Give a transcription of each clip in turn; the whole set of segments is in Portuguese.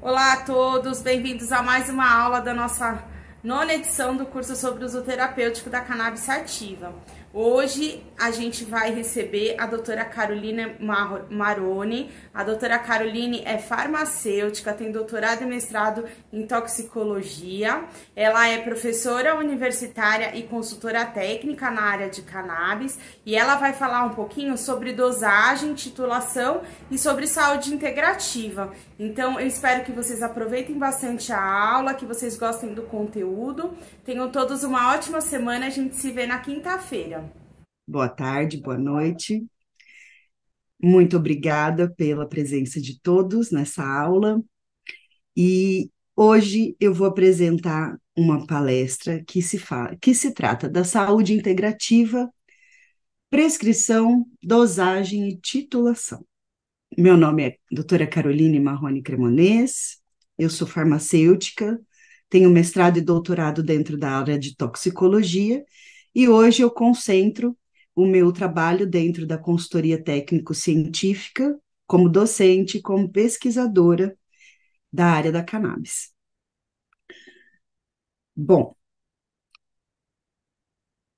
Olá a todos, bem-vindos a mais uma aula da nossa nona edição do curso sobre uso terapêutico da cannabis sativa. Hoje a gente vai receber a doutora Caroline Maroni. A doutora Caroline é farmacêutica, tem doutorado e mestrado em toxicologia. Ela é professora universitária e consultora técnica na área de cannabis e ela vai falar um pouquinho sobre dosagem, titulação e sobre saúde integrativa. Então eu espero que vocês aproveitem bastante a aula, que vocês gostem do conteúdo. Tenham todos uma ótima semana, a gente se vê na quinta-feira. Boa tarde, boa noite. Muito obrigada pela presença de todos nessa aula. E hoje eu vou apresentar uma palestra que se trata da saúde integrativa, prescrição, dosagem e titulação. Meu nome é doutora Caroline Maroni Cremonês, eu sou farmacêutica, tenho mestrado e doutorado dentro da área de toxicologia e hoje eu concentro o meu trabalho dentro da consultoria técnico-científica, como docente e como pesquisadora da área da cannabis. Bom,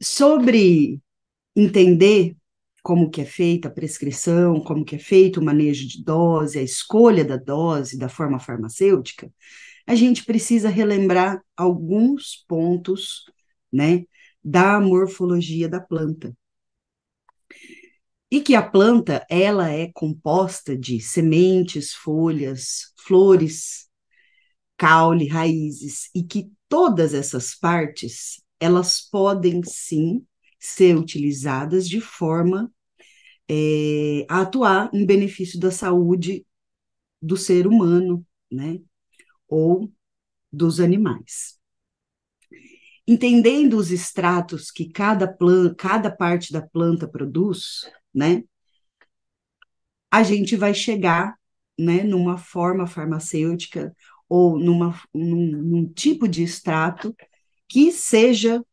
sobre entender como que é feita a prescrição, como que é feito o manejo de dose, a escolha da dose, da forma farmacêutica, a gente precisa relembrar alguns pontos, né, da morfologia da planta. E que a planta, ela é composta de sementes, folhas, flores, caule, raízes, e que todas essas partes, elas podem sim ser utilizadas de forma a atuar em benefício da saúde do ser humano, né, ou dos animais. Entendendo os extratos que cada parte da planta produz, né, a gente vai chegar, né, numa forma farmacêutica ou num tipo de extrato que seja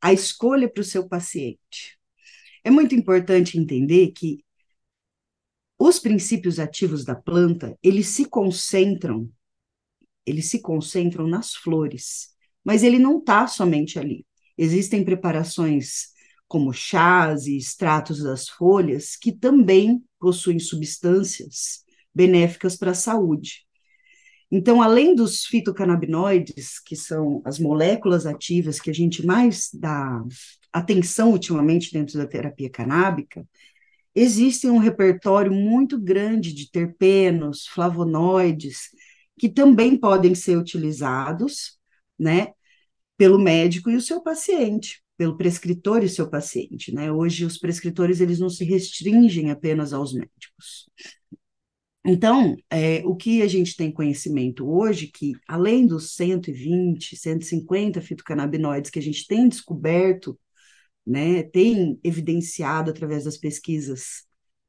a escolha para o seu paciente. É muito importante entender que os princípios ativos da planta, eles se concentram nas flores, mas ele não está somente ali. Existem preparações como chás e extratos das folhas que também possuem substâncias benéficas para a saúde. Então, além dos fitocannabinoides, que são as moléculas ativas que a gente mais dá atenção ultimamente dentro da terapia canábica, existe um repertório muito grande de terpenos, flavonoides, que também podem ser utilizados, né, pelo médico e o seu paciente, pelo prescritor e o seu paciente, né? Hoje os prescritores, eles não se restringem apenas aos médicos. Então, o que a gente tem conhecimento hoje, que além dos 120, 150 fitocannabinoides que a gente tem descoberto, né, tem evidenciado através das pesquisas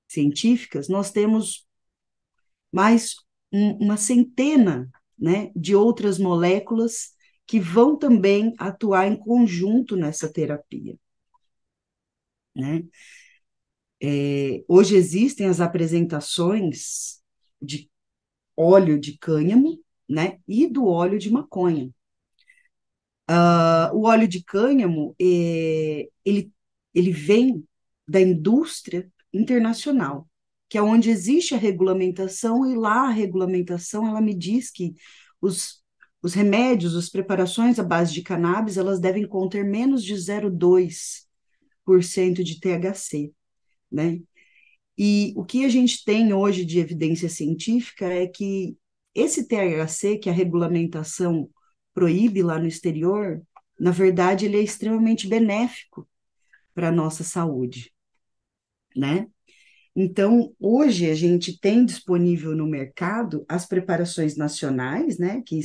científicas, nós temos mais uma centena, né, de outras moléculas que vão também atuar em conjunto nessa terapia, né? Hoje existem as apresentações de óleo de cânhamo, né, e do óleo de maconha. O óleo de cânhamo, ele vem da indústria internacional, que é onde existe a regulamentação, e lá a regulamentação, ela me diz que os remédios, as preparações à base de cannabis, elas devem conter menos de 0,2% de THC, né? E o que a gente tem hoje de evidência científica é que esse THC, que a regulamentação proíbe lá no exterior, na verdade, ele é extremamente benéfico para a nossa saúde, né? Então, hoje a gente tem disponível no mercado as preparações nacionais, né, que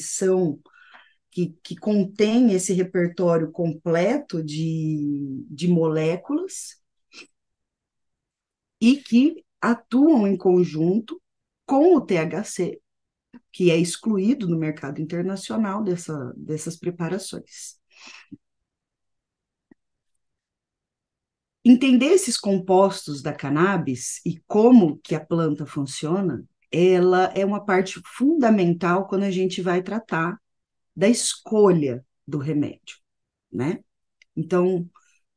contém esse repertório completo de moléculas e que atuam em conjunto com o THC, que é excluído no mercado internacional dessas preparações. Entender esses compostos da cannabis e como que a planta funciona, ela é uma parte fundamental quando a gente vai tratar da escolha do remédio, né? Então,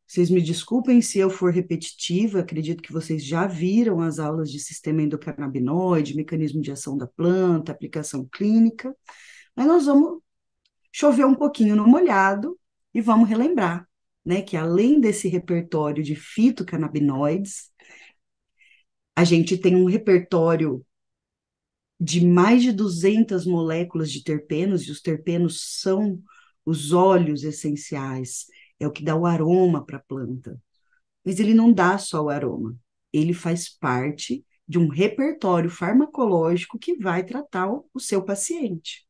vocês me desculpem se eu for repetitiva, acredito que vocês já viram as aulas de sistema endocannabinoide, mecanismo de ação da planta, aplicação clínica, mas nós vamos chover um pouquinho no molhado e vamos relembrar, né, que além desse repertório de fitocannabinoides, a gente tem um repertório de mais de 200 moléculas de terpenos, e os terpenos são os óleos essenciais, é o que dá o aroma para a planta. Mas ele não dá só o aroma, ele faz parte de um repertório farmacológico que vai tratar o seu paciente,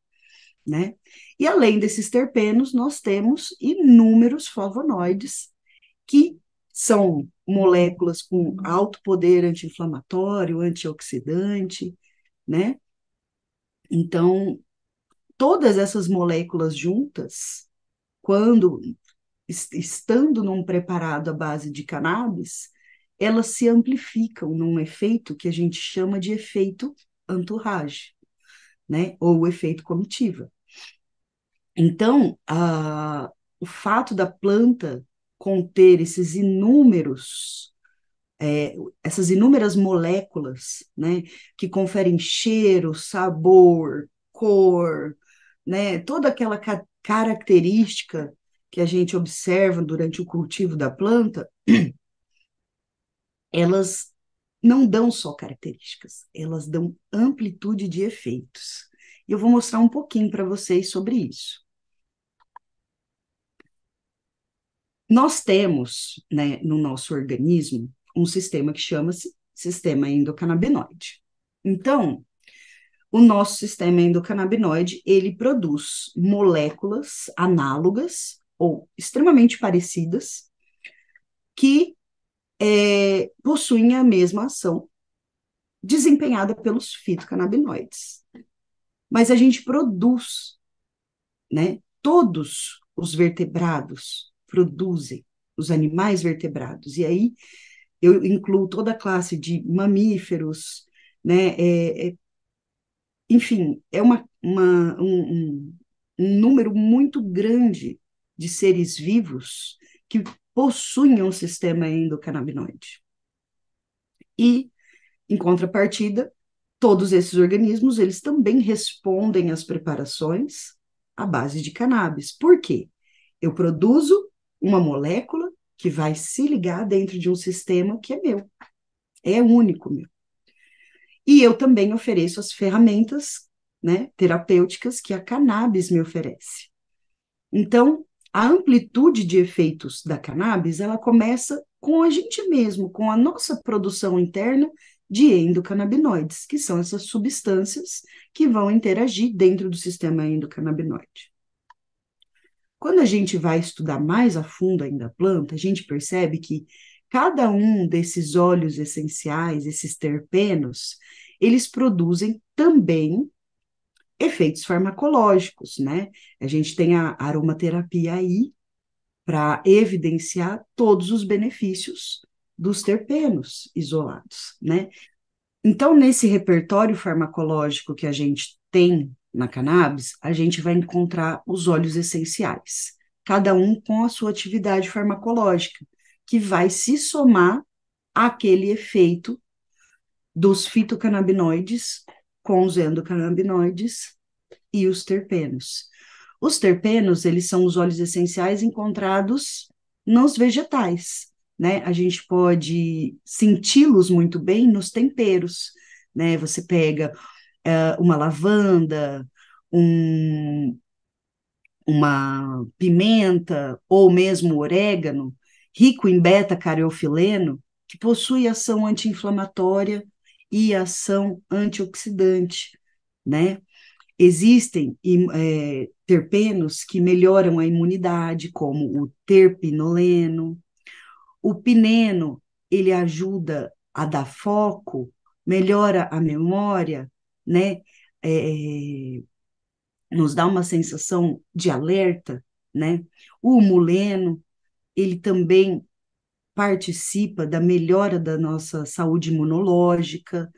né? E além desses terpenos, nós temos inúmeros flavonoides, que são moléculas com alto poder anti-inflamatório, antioxidante, né? Então, todas essas moléculas juntas, quando estando num preparado à base de cannabis, elas se amplificam num efeito que a gente chama de efeito entourage, né? Ou efeito comitiva. Então, o fato da planta conter essas inúmeras moléculas, né, que conferem cheiro, sabor, cor, né, toda aquela característica que a gente observa durante o cultivo da planta, elas não dão só características, elas dão amplitude de efeitos. E eu vou mostrar um pouquinho para vocês sobre isso. Nós temos, né, no nosso organismo um sistema que chama-se sistema endocannabinoide. Então, o nosso sistema endocannabinoide, ele produz moléculas análogas ou extremamente parecidas que possuem a mesma ação desempenhada pelos fitocannabinoides. Mas a gente produz, né? Todos os vertebrados produzem, os animais vertebrados. E aí eu incluo toda a classe de mamíferos, né? Enfim, é um número muito grande de seres vivos que possuem um sistema endocannabinoide. E, em contrapartida, todos esses organismos, eles também respondem às preparações à base de cannabis. Por quê? Eu produzo uma molécula que vai se ligar dentro de um sistema que é meu, é único meu. E eu também ofereço as ferramentas, né, terapêuticas que a cannabis me oferece. Então, a amplitude de efeitos da cannabis, ela começa com a gente mesmo, com a nossa produção interna de endocannabinoides, que são essas substâncias que vão interagir dentro do sistema endocannabinoide. Quando a gente vai estudar mais a fundo ainda a planta, a gente percebe que cada um desses óleos essenciais, esses terpenos, eles produzem também efeitos farmacológicos, né? A gente tem a aromaterapia aí para evidenciar todos os benefícios dos terpenos isolados, né? Então, nesse repertório farmacológico que a gente tem na cannabis, a gente vai encontrar os óleos essenciais, cada um com a sua atividade farmacológica, que vai se somar àquele efeito dos fitocannabinoides com os endocannabinoides e os terpenos. Os terpenos, eles são os óleos essenciais encontrados nos vegetais, né? A gente pode senti-los muito bem nos temperos, né? Você pega uma lavanda, uma pimenta ou mesmo orégano, rico em beta-cariofileno, que possui ação anti-inflamatória e ação antioxidante, né? Existem terpenos que melhoram a imunidade, como o terpinoleno. O pineno, ele ajuda a dar foco, melhora a memória, né? É, nos dá uma sensação de alerta, né? O muleno, ele também participa da melhora da nossa saúde imunológica,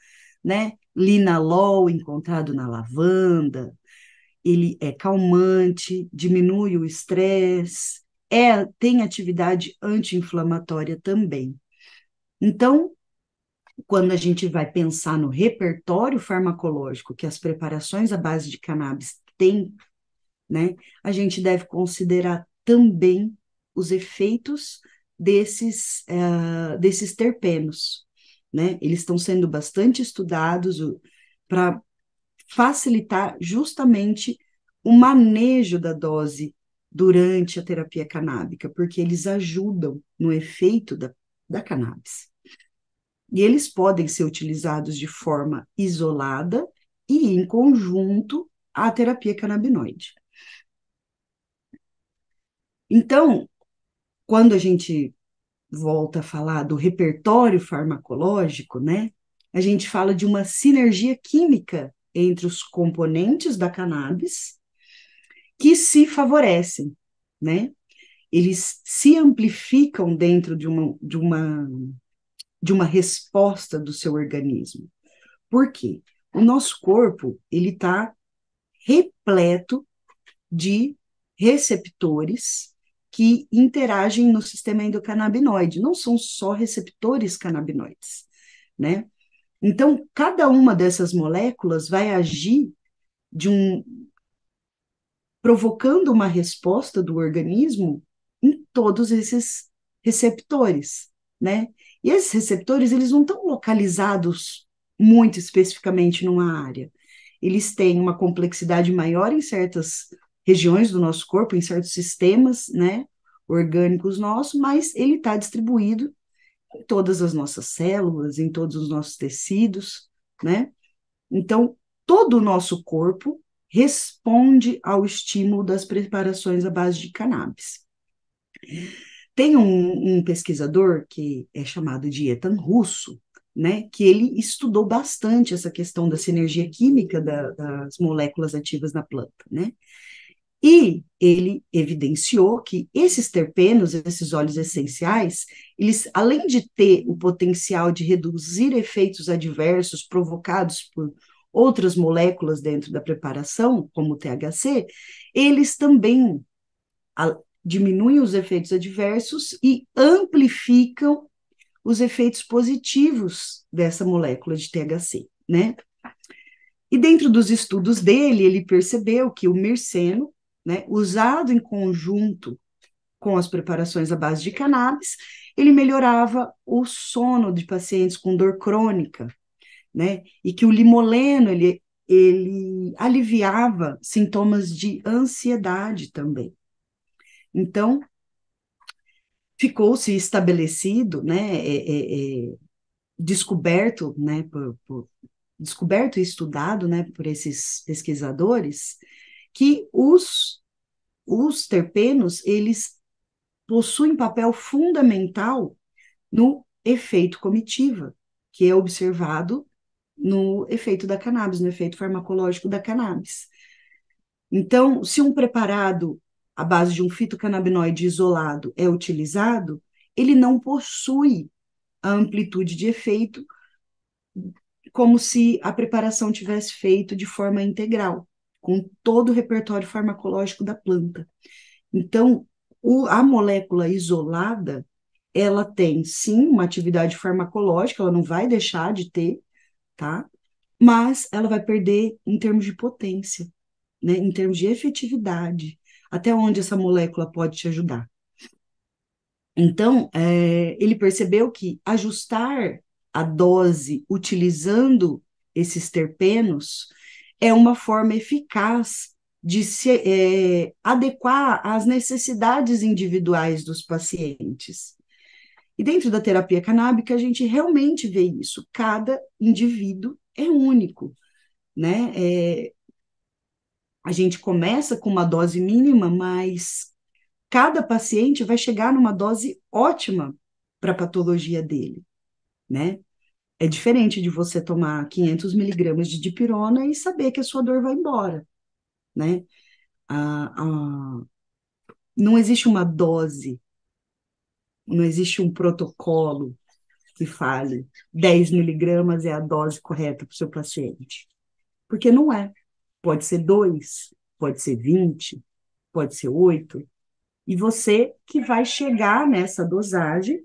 né? Linalol, encontrado na lavanda, ele é calmante, diminui o estresse, tem atividade anti-inflamatória também. Então, quando a gente vai pensar no repertório farmacológico que as preparações à base de cannabis têm, né, a gente deve considerar também os efeitos desses terpenos, né? Eles estão sendo bastante estudados para facilitar justamente o manejo da dose durante a terapia canábica, porque eles ajudam no efeito da cannabis. E eles podem ser utilizados de forma isolada e em conjunto à terapia canabinoide. Então, quando a gente volta a falar do repertório farmacológico, né, a gente fala de uma sinergia química entre os componentes da cannabis que se favorecem, né? Eles se amplificam dentro de uma resposta do seu organismo. Por quê? O nosso corpo, ele está repleto de receptores que interagem no sistema endocannabinoide, não são só receptores canabinoides, né? Então, cada uma dessas moléculas vai agir provocando uma resposta do organismo em todos esses receptores, né? E esses receptores, eles não estão localizados muito especificamente numa área. Eles têm uma complexidade maior em certas regiões do nosso corpo, em certos sistemas, né, orgânicos nossos, mas ele está distribuído em todas as nossas células, em todos os nossos tecidos, né? Então, todo o nosso corpo responde ao estímulo das preparações à base de cannabis. Tem um pesquisador que é chamado de Ethan Russo, né, que ele estudou bastante essa questão da sinergia química das moléculas ativas na planta, né? E ele evidenciou que esses terpenos, esses óleos essenciais, eles, além de ter o potencial de reduzir efeitos adversos provocados por outras moléculas dentro da preparação, como o THC, eles também diminuem os efeitos adversos e amplificam os efeitos positivos dessa molécula de THC, né? E dentro dos estudos dele, ele percebeu que o mirceno, né, usado em conjunto com as preparações à base de cannabis, ele melhorava o sono de pacientes com dor crônica, né? E que o limoleno, ele aliviava sintomas de ansiedade também. Então, ficou-se estabelecido, né, descoberto, né, descoberto e estudado, né, por esses pesquisadores, que os terpenos, eles possuem papel fundamental no efeito comitiva, que é observado no efeito da cannabis, no efeito farmacológico da cannabis. Então, se um preparado à base de um fitocannabinoide isolado é utilizado, ele não possui a amplitude de efeito como se a preparação tivesse feito de forma integral, com todo o repertório farmacológico da planta. Então, a molécula isolada, ela tem, sim, uma atividade farmacológica, ela não vai deixar de ter, tá? Mas ela vai perder em termos de potência, né? Em termos de efetividade, até onde essa molécula pode te ajudar. Então, ele percebeu que ajustar a dose utilizando esses terpenos é uma forma eficaz de se adequar às necessidades individuais dos pacientes, E dentro da terapia canábica, a gente realmente vê isso. Cada indivíduo é único, né? A gente começa com uma dose mínima, mas cada paciente vai chegar numa dose ótima para a patologia dele, né? É diferente de você tomar 500 miligramas de dipirona e saber que a sua dor vai embora, né? A, a, não existe uma dose, não existe um protocolo que fale 10 miligramas é a dose correta para o seu paciente, porque não é. Pode ser 2, pode ser 20, pode ser 8, e você vai chegar nessa dosagem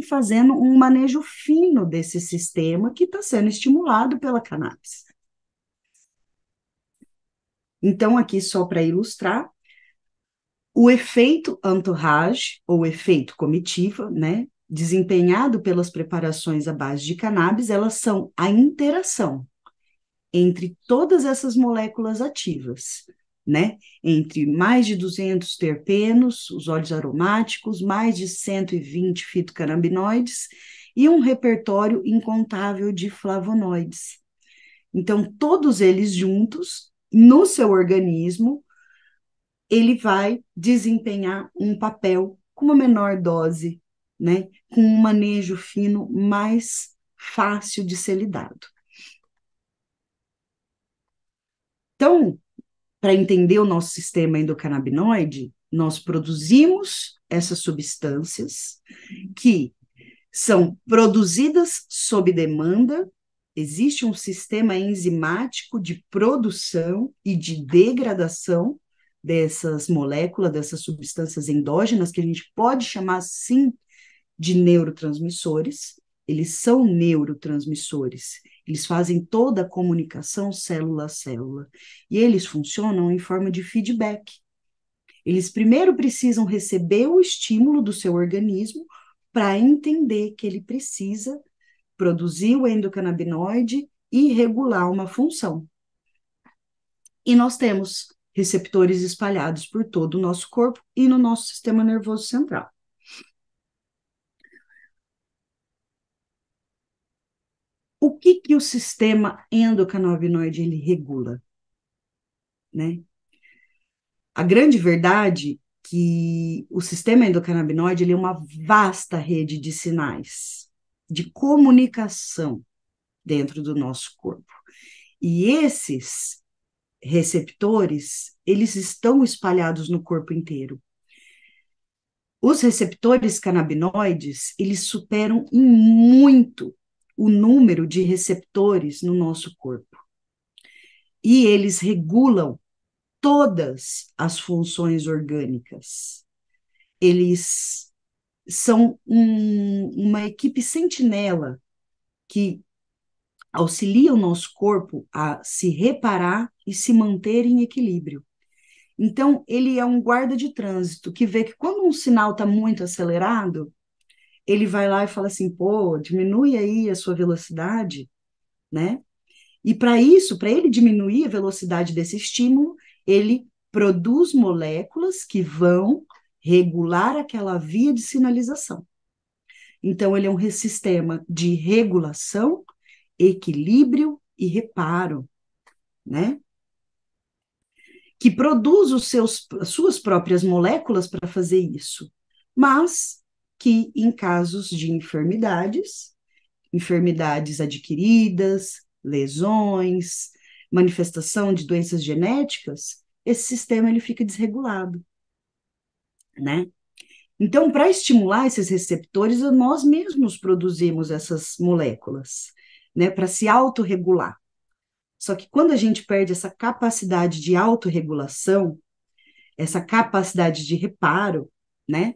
fazendo um manejo fino desse sistema que está sendo estimulado pela cannabis. Então, aqui só para ilustrar, o efeito entourage, ou efeito comitiva, né, desempenhado pelas preparações à base de cannabis, elas são a interação entre todas essas moléculas ativas, né? Entre mais de 200 terpenos, os óleos aromáticos, mais de 120 fitocannabinoides e um repertório incontável de flavonoides. Então, todos eles juntos, no seu organismo, ele vai desempenhar um papel com uma menor dose, né? Com um manejo fino mais fácil de ser lidado. Então, para entender o nosso sistema endocannabinoide, nós produzimos essas substâncias que são produzidas sob demanda, existe um sistema enzimático de produção e de degradação dessas moléculas, dessas substâncias endógenas, que a gente pode chamar, sim, de neurotransmissores. Eles são neurotransmissores, eles fazem toda a comunicação célula a célula, e eles funcionam em forma de feedback. Eles primeiro precisam receber o estímulo do seu organismo para entender que ele precisa produzir o endocannabinoide e regular uma função. E nós temos receptores espalhados por todo o nosso corpo e no nosso sistema nervoso central. O que o sistema endocannabinoide ele regula, né? A grande verdade é que o sistema endocannabinoide ele é uma vasta rede de sinais de comunicação dentro do nosso corpo. E esses receptores, eles estão espalhados no corpo inteiro. Os receptores canabinoides, eles superam em muito o número de receptores no nosso corpo. E eles regulam todas as funções orgânicas. Eles são uma equipe sentinela que auxilia o nosso corpo a se reparar e se manter em equilíbrio. Então, ele é um guarda de trânsito que vê que quando um sinal está muito acelerado, ele vai lá e fala assim, pô, diminui aí a sua velocidade, né? E para isso, para ele diminuir a velocidade desse estímulo, ele produz moléculas que vão regular aquela via de sinalização. Então, ele é um sistema de regulação, equilíbrio e reparo, né? Que produz as suas próprias moléculas para fazer isso, mas que em casos de enfermidades adquiridas, lesões, manifestação de doenças genéticas, esse sistema ele fica desregulado, né? Então, para estimular esses receptores, nós mesmos produzimos essas moléculas, né, para se autorregular. Só que quando a gente perde essa capacidade de autorregulação, essa capacidade de reparo, né,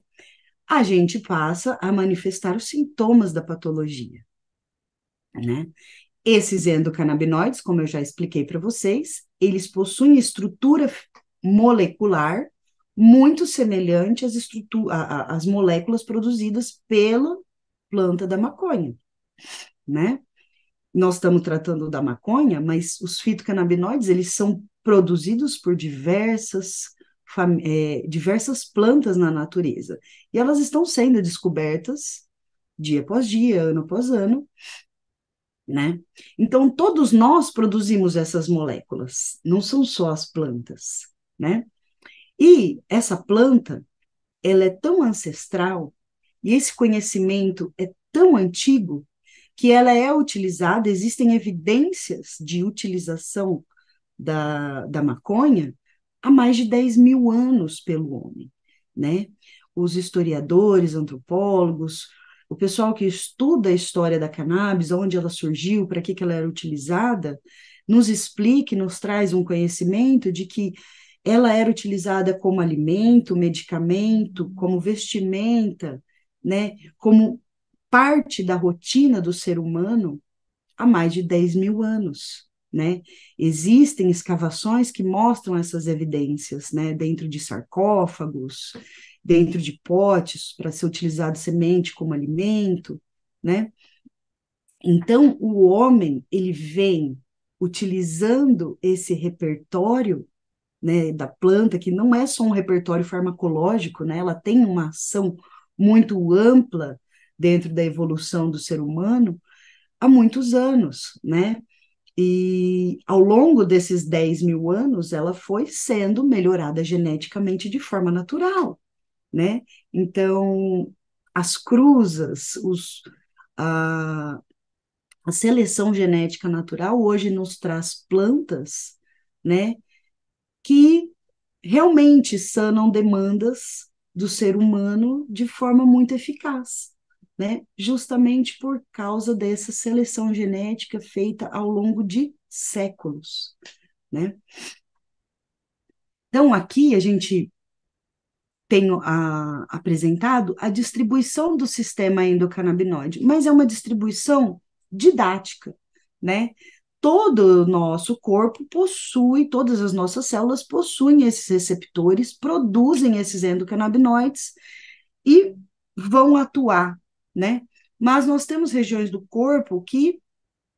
a gente passa a manifestar os sintomas da patologia, né? Esses endocannabinoides, como eu já expliquei para vocês, eles possuem estrutura molecular muito semelhante às moléculas produzidas pela planta da maconha, né? Nós estamos tratando da maconha, mas os fitocannabinoides, eles são produzidos por diversas diversas plantas na natureza, e elas estão sendo descobertas dia após dia, ano após ano, né? Então, todos nós produzimos essas moléculas, não são só as plantas, né? E essa planta, ela é tão ancestral e esse conhecimento é tão antigo que ela é utilizada, existem evidências de utilização da maconha há mais de 10 mil anos pelo homem, né? Os historiadores, antropólogos, o pessoal que estuda a história da cannabis, onde ela surgiu, para que ela era utilizada, nos explica e nos traz um conhecimento de que ela era utilizada como alimento, medicamento, como vestimenta, né? Como parte da rotina do ser humano há mais de 10 mil anos, né? Existem escavações que mostram essas evidências, né? Dentro de sarcófagos, dentro de potes para ser utilizado semente como alimento, né? Então, o homem, ele vem utilizando esse repertório, né, da planta, que não é só um repertório farmacológico, né? Ela tem uma ação muito ampla dentro da evolução do ser humano há muitos anos, né? E ao longo desses 10 mil anos, ela foi sendo melhorada geneticamente de forma natural, né? Então, as cruzas, a, a seleção genética natural hoje nos traz plantas, né, que realmente sanam demandas do ser humano de forma muito eficaz, né? Justamente por causa dessa seleção genética feita ao longo de séculos, né? Então, aqui a gente tem apresentado a distribuição do sistema endocannabinoide, mas é uma distribuição didática, né? Todo o nosso corpo possui, todas as nossas células possuem esses receptores, produzem esses endocannabinoides e vão atuar, né? Mas nós temos regiões do corpo que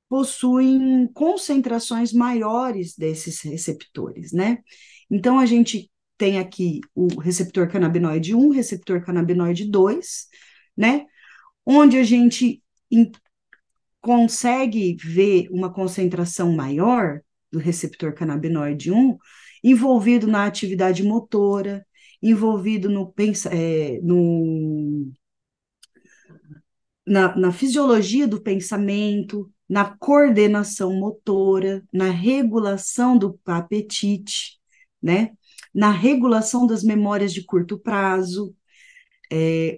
possuem concentrações maiores desses receptores, né? Então, a gente tem aqui o receptor canabinoide 1, receptor canabinoide 2, né? Onde a gente consegue ver uma concentração maior do receptor canabinoide 1 envolvido na atividade motora, envolvido na fisiologia do pensamento, na coordenação motora, na regulação do apetite, né? Na regulação das memórias de curto prazo.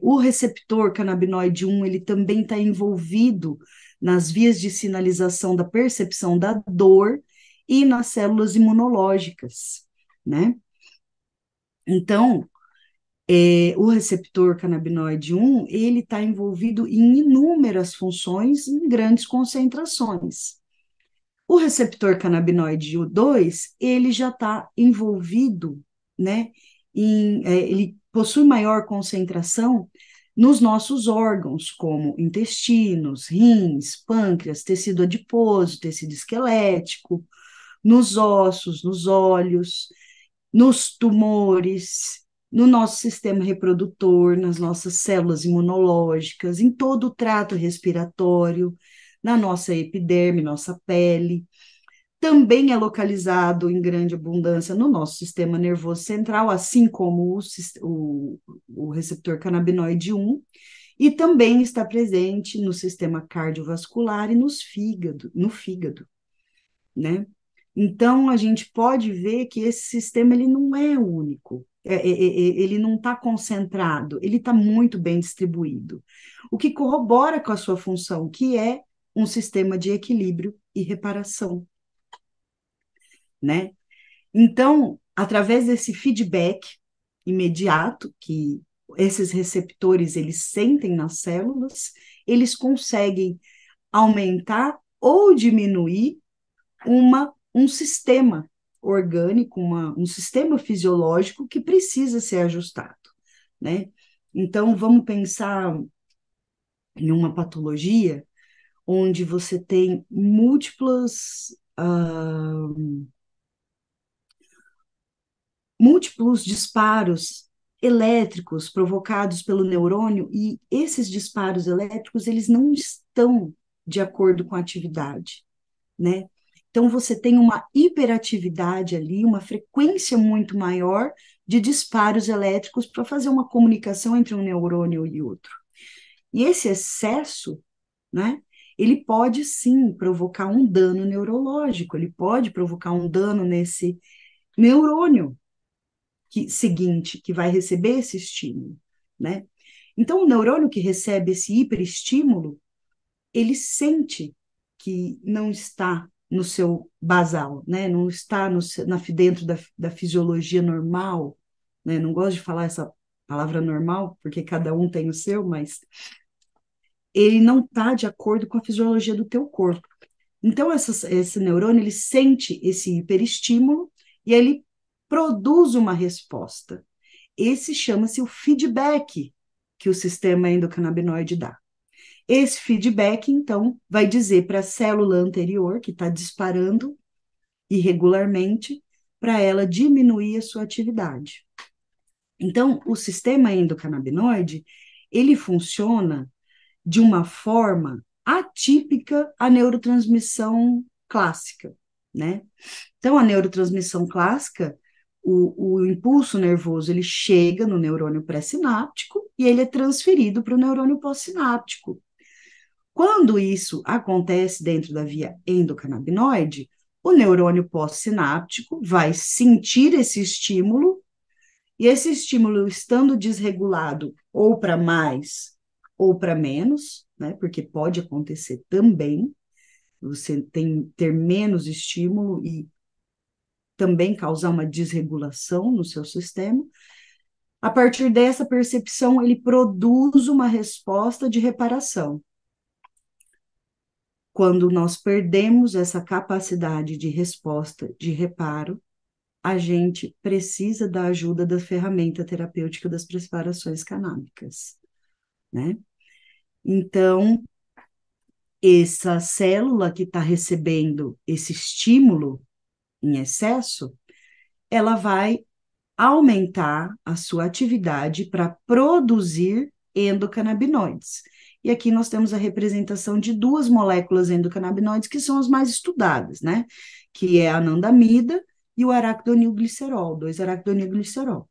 O receptor canabinoide 1, ele também está envolvido nas vias de sinalização da percepção da dor e nas células imunológicas, né? Então, o receptor canabinoide 1, ele está envolvido em inúmeras funções em grandes concentrações. O receptor canabinoide 2, ele já está envolvido, né, ele possui maior concentração nos nossos órgãos, como intestinos, rins, pâncreas, tecido adiposo, tecido esquelético, nos ossos, nos olhos, nos tumores, no nosso sistema reprodutor, nas nossas células imunológicas, em todo o trato respiratório, na nossa epiderme, nossa pele. Também é localizado em grande abundância no nosso sistema nervoso central, assim como o receptor canabinoide 1, e também está presente no sistema cardiovascular e no fígado, né? Então, a gente pode ver que esse sistema ele não é único, ele não está concentrado, ele está muito bem distribuído, o que corrobora com a sua função, que é um sistema de equilíbrio e reparação, né? Então, através desse feedback imediato que esses receptores eles sentem nas células, eles conseguem aumentar ou diminuir um sistema orgânico, um sistema fisiológico que precisa ser ajustado, né? Então, vamos pensar em uma patologia onde você tem múltiplas múltiplos disparos elétricos provocados pelo neurônio, e esses disparos elétricos, eles não estão de acordo com a atividade, né? Então, você tem uma hiperatividade ali, uma frequência muito maior de disparos elétricos para fazer uma comunicação entre um neurônio e outro. E esse excesso, né, ele pode sim provocar um dano neurológico, ele pode provocar um dano nesse neurônio seguinte, que vai receber esse estímulo, né? Então, o neurônio que recebe esse hiperestímulo, ele sente que não está no seu basal, né? Não está dentro da fisiologia normal, né? Não gosto de falar essa palavra normal, porque cada um tem o seu, mas ele não está de acordo com a fisiologia do teu corpo. Então, esse neurônio, ele sente esse hiperestímulo e ele produz uma resposta. Esse chama-se o feedback que o sistema endocannabinoide dá. Esse feedback, então, vai dizer para a célula anterior, que está disparando irregularmente, para ela diminuir a sua atividade. Então, o sistema endocannabinoide, ele funciona de uma forma atípica à neurotransmissão clássica, né? Então, a neurotransmissão clássica, o impulso nervoso, ele chega no neurônio pré-sináptico e ele é transferido para o neurônio pós-sináptico. Quando isso acontece dentro da via endocannabinoide, o neurônio pós-sináptico vai sentir esse estímulo, e esse estímulo estando desregulado ou para mais ou para menos, né, porque pode acontecer também, você ter menos estímulo e também causar uma desregulação no seu sistema. A partir dessa percepção, ele produz uma resposta de reparação. Quando nós perdemos essa capacidade de resposta, de reparo, a gente precisa da ajuda da ferramenta terapêutica das preparações canábicas, né? Então, essa célula que está recebendo esse estímulo em excesso, ela vai aumentar a sua atividade para produzir endocannabinoides. E aqui nós temos a representação de duas moléculas endocannabinoides que são as mais estudadas, né? Que é a anandamida e o aracdonilglicerol, 2-aracdonilglicerol,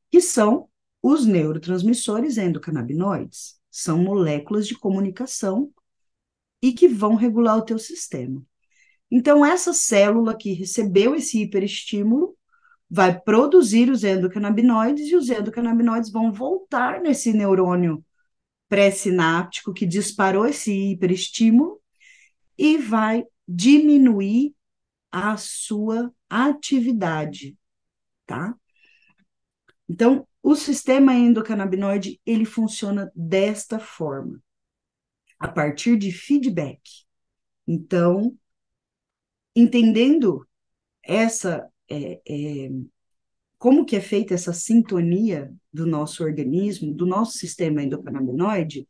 que são os neurotransmissores endocannabinoides. São moléculas de comunicação e que vão regular o teu sistema. Então, essa célula que recebeu esse hiperestímulo vai produzir os endocannabinoides e os endocannabinoides vão voltar nesse neurônio pré-sináptico que disparou esse hiperestímulo e vai diminuir a sua atividade, tá? Então, o sistema endocannabinoide, ele funciona desta forma, a partir de feedback. Então, entendendo essa como que é feita essa sintonia do nosso organismo, do nosso sistema endocannabinoide,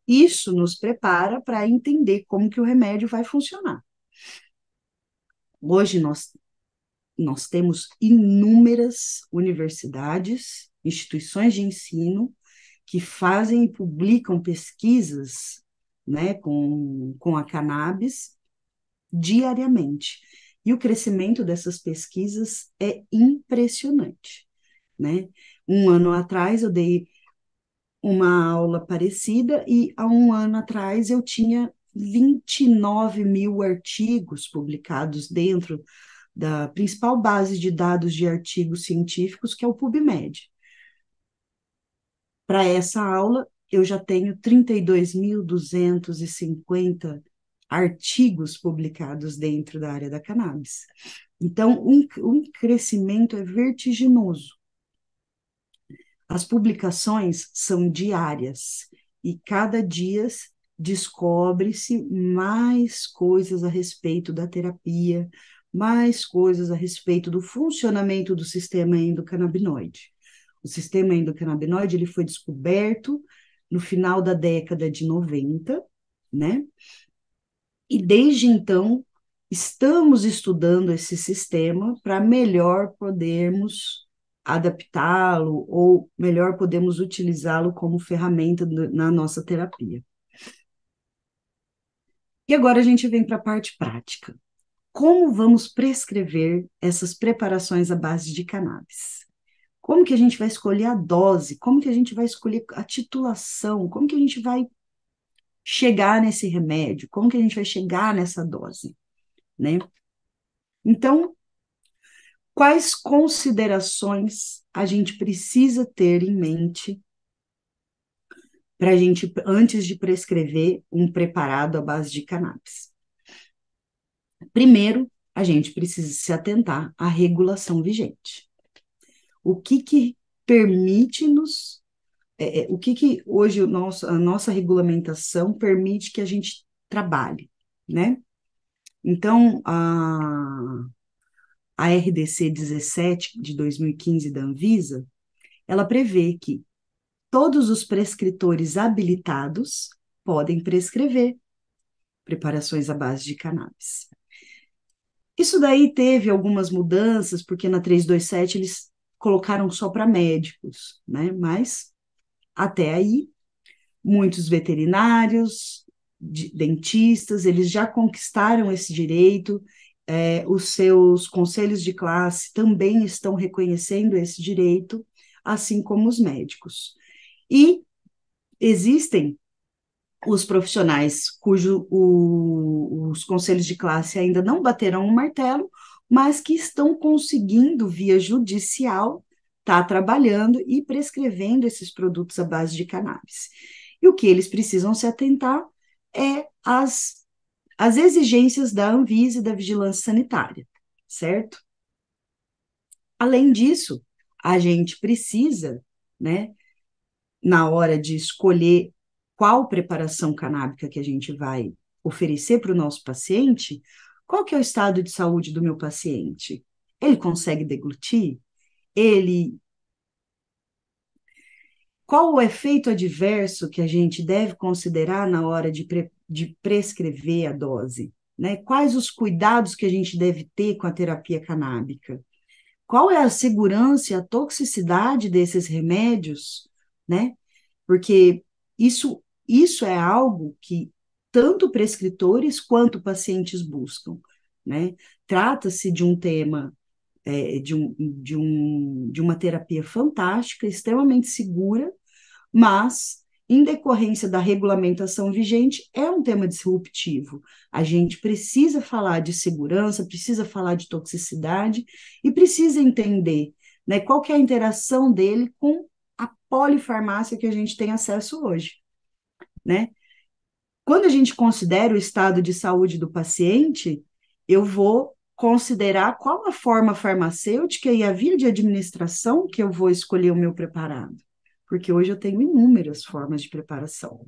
isso nos prepara para entender como que o remédio vai funcionar. Hoje nós temos inúmeras universidades, instituições de ensino que fazem e publicam pesquisas, né, com a cannabis diariamente. E o crescimento dessas pesquisas é impressionante, né? Um ano atrás eu dei uma aula parecida e há um ano atrás eu tinha 29 mil artigos publicados dentro da principal base de dados de artigos científicos, que é o PubMed. Para essa aula, eu já tenho 32.250 artigos publicados dentro da área da cannabis. Então, um crescimento é vertiginoso. As publicações são diárias e cada dia descobre-se mais coisas a respeito da terapia, mais coisas a respeito do funcionamento do sistema endocannabinoide. O sistema endocannabinoide ele foi descoberto no final da década de 90, né? E desde então estamos estudando esse sistema para melhor podermos adaptá-lo, ou melhor, podemos utilizá-lo como ferramenta na nossa terapia. E agora a gente vem para a parte prática. Como vamos prescrever essas preparações à base de cannabis? Como que a gente vai escolher a dose? Como que a gente vai escolher a titulação? Como que a gente vai chegar nesse remédio? Como que a gente vai chegar nessa dose, né? Então, quais considerações a gente precisa ter em mente para a gente, antes de prescrever um preparado à base de cannabis? Primeiro, a gente precisa se atentar à regulação vigente. O que permite-nos, o que hoje a nossa regulamentação permite que a gente trabalhe, né? Então, a RDC 17 de 2015 da Anvisa, ela prevê que todos os prescritores habilitados podem prescrever preparações à base de cannabis. Isso daí teve algumas mudanças, porque na 327 eles colocaram só para médicos, né? Mas até aí, muitos veterinários, dentistas, eles já conquistaram esse direito, os seus conselhos de classe também estão reconhecendo esse direito, assim como os médicos. E existem os profissionais os conselhos de classe ainda não bateram o martelo, mas que estão conseguindo, via judicial, estar trabalhando e prescrevendo esses produtos à base de cannabis. E o que eles precisam se atentar é as exigências da Anvisa e da vigilância sanitária, certo? Além disso, a gente precisa, né, na hora de escolher qual preparação canábica que a gente vai oferecer para o nosso paciente, qual que é o estado de saúde do meu paciente? Ele consegue deglutir? Qual o efeito adverso que a gente deve considerar na hora de prescrever a dose? Né? Quais os cuidados que a gente deve ter com a terapia canábica? Qual é a segurança e a toxicidade desses remédios, né? Porque isso é algo que tanto prescritores quanto pacientes buscam, né? Trata-se de um tema, de uma terapia fantástica, extremamente segura, mas, em decorrência da regulamentação vigente, é um tema disruptivo. A gente precisa falar de segurança, precisa falar de toxicidade e precisa entender, né, qual que é a interação dele com a polifarmácia que a gente tem acesso hoje, né? Quando a gente considera o estado de saúde do paciente, eu vou considerar qual a forma farmacêutica e a via de administração que eu vou escolher o meu preparado, porque hoje eu tenho inúmeras formas de preparação.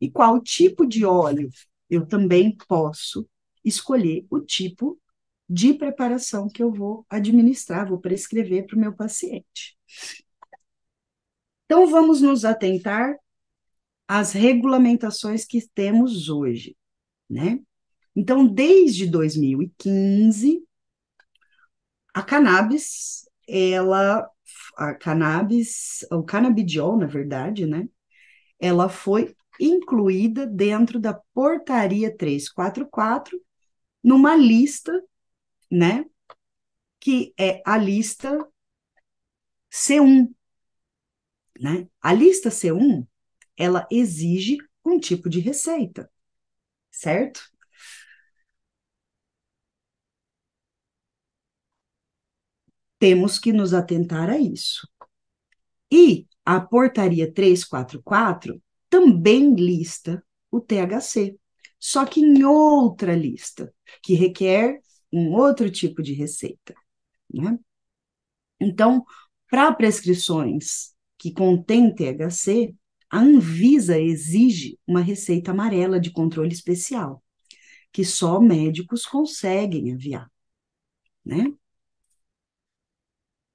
E qual tipo de óleo eu também posso escolher o tipo de preparação que eu vou administrar, vou prescrever para o meu paciente. Então, vamos nos atentar às regulamentações que temos hoje, né? Então, desde 2015, a cannabis, o canabidiol, na verdade, né? Ela foi incluída dentro da Portaria 344, numa lista, né? Que é a lista C1, né? A lista C1, ela exige um tipo de receita, certo? Temos que nos atentar a isso. E a Portaria 344 também lista o THC, só que em outra lista, que requer um outro tipo de receita, né? Então, para prescrições que contêm THC, a Anvisa exige uma receita amarela de controle especial, que só médicos conseguem enviar, né?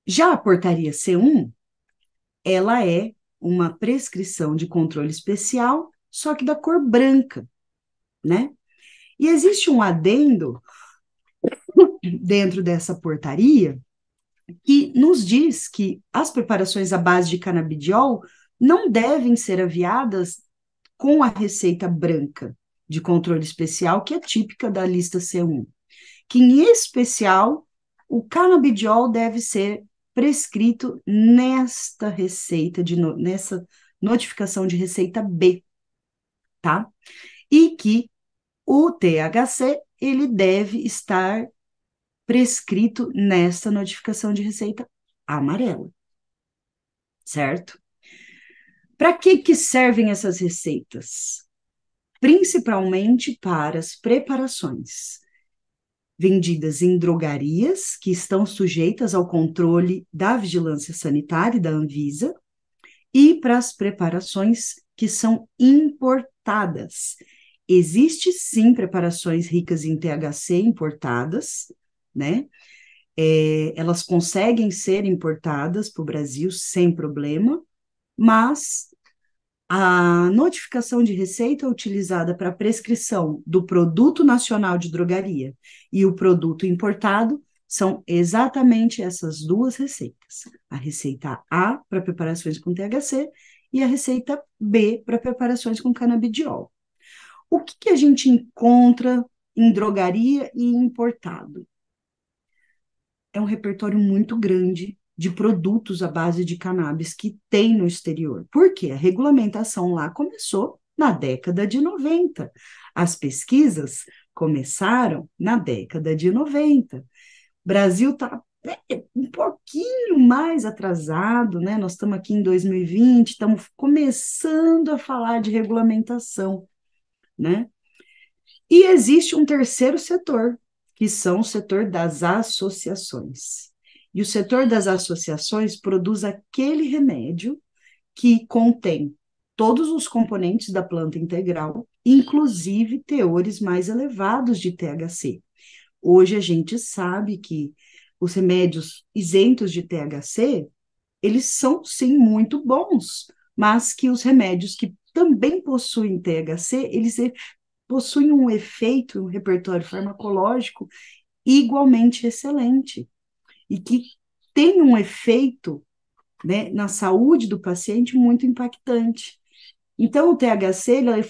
Já a portaria C1, ela é uma prescrição de controle especial, só que da cor branca, né? E existe um adendo dentro dessa portaria que nos diz que as preparações à base de canabidiol não devem ser aviadas com a receita branca de controle especial, que é típica da lista C1, que em especial o canabidiol deve ser prescrito nesta receita, nessa notificação de receita B, tá? E que o THC, ele deve estar prescrito nesta notificação de receita amarela, certo? Para que servem essas receitas? Principalmente para as preparações vendidas em drogarias, que estão sujeitas ao controle da Vigilância Sanitária e da Anvisa, e para as preparações que são importadas. Existe sim preparações ricas em THC importadas, né? Elas conseguem ser importadas para o Brasil sem problema, mas a notificação de receita utilizada para a prescrição do produto nacional de drogaria e o produto importado são exatamente essas duas receitas. A receita A para preparações com THC e a receita B para preparações com canabidiol. O que a gente encontra em drogaria e importado? É um repertório muito grande de produtos à base de cannabis que tem no exterior. Por quê? A regulamentação lá começou na década de 90. As pesquisas começaram na década de 90. O Brasil está um pouquinho mais atrasado, né? Nós estamos aqui em 2020, estamos começando a falar de regulamentação, né? E existe um terceiro setor, que são o setor das associações. E o setor das associações produz aquele remédio que contém todos os componentes da planta integral, inclusive teores mais elevados de THC. Hoje a gente sabe que os remédios isentos de THC, eles são sim muito bons, mas que os remédios que também possuem THC, eles possuem um efeito, um repertório farmacológico igualmente excelente e que tem um efeito, né, na saúde do paciente muito impactante. Então, o THC ele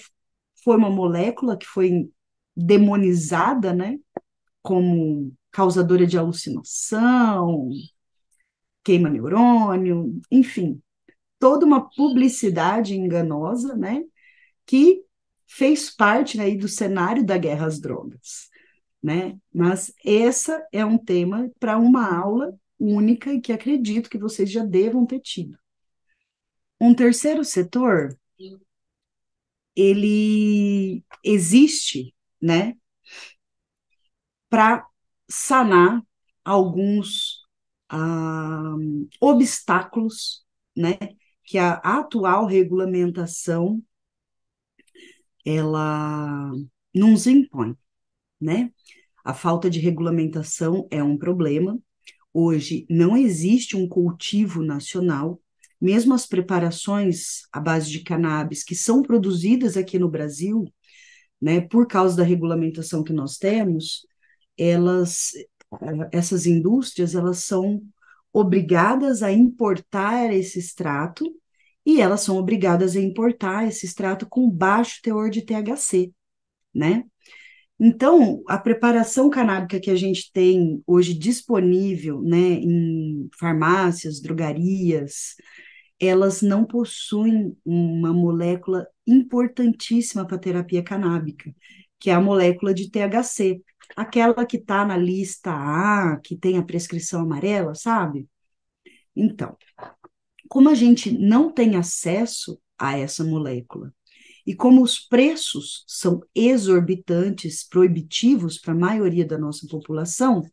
foi uma molécula que foi demonizada, né, como causadora de alucinação, queima neurônio, enfim, toda uma publicidade enganosa, né, que fez parte aí do cenário da guerra às drogas, né? Mas essa é um tema para uma aula única e que acredito que vocês já devam ter tido. Um terceiro setor, ele existe, né, para sanar alguns obstáculos, né, que a atual regulamentação ela nos impõe, né? A falta de regulamentação é um problema. Hoje não existe um cultivo nacional, mesmo as preparações à base de cannabis que são produzidas aqui no Brasil, né, por causa da regulamentação que nós temos, essas indústrias, elas são obrigadas a importar esse extrato e elas são obrigadas a importar esse extrato com baixo teor de THC, né? Então, a preparação canábica que a gente tem hoje disponível, né, em farmácias, drogarias, elas não possuem uma molécula importantíssima para a terapia canábica, que é a molécula de THC, aquela que está na lista A, que tem a prescrição amarela, sabe? Então, como a gente não tem acesso a essa molécula, e como os preços são exorbitantes, proibitivos para a maioria da nossa população,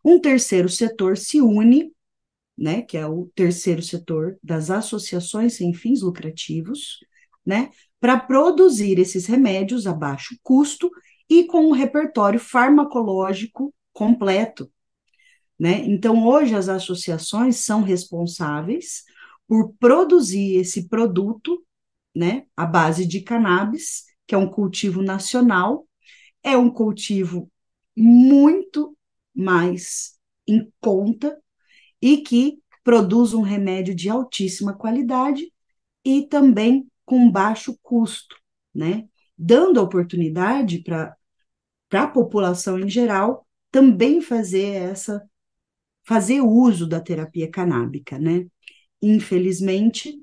um terceiro setor se une, né, que é o terceiro setor das associações sem fins lucrativos, né, para produzir esses remédios a baixo custo e com um repertório farmacológico completo, né? Então, hoje as associações são responsáveis por produzir esse produto, né, à base de cannabis, que é um cultivo nacional, é um cultivo muito mais em conta e que produz um remédio de altíssima qualidade e também com baixo custo, né? Dando a oportunidade para a população em geral também fazer uso da terapia canábica, né? Infelizmente,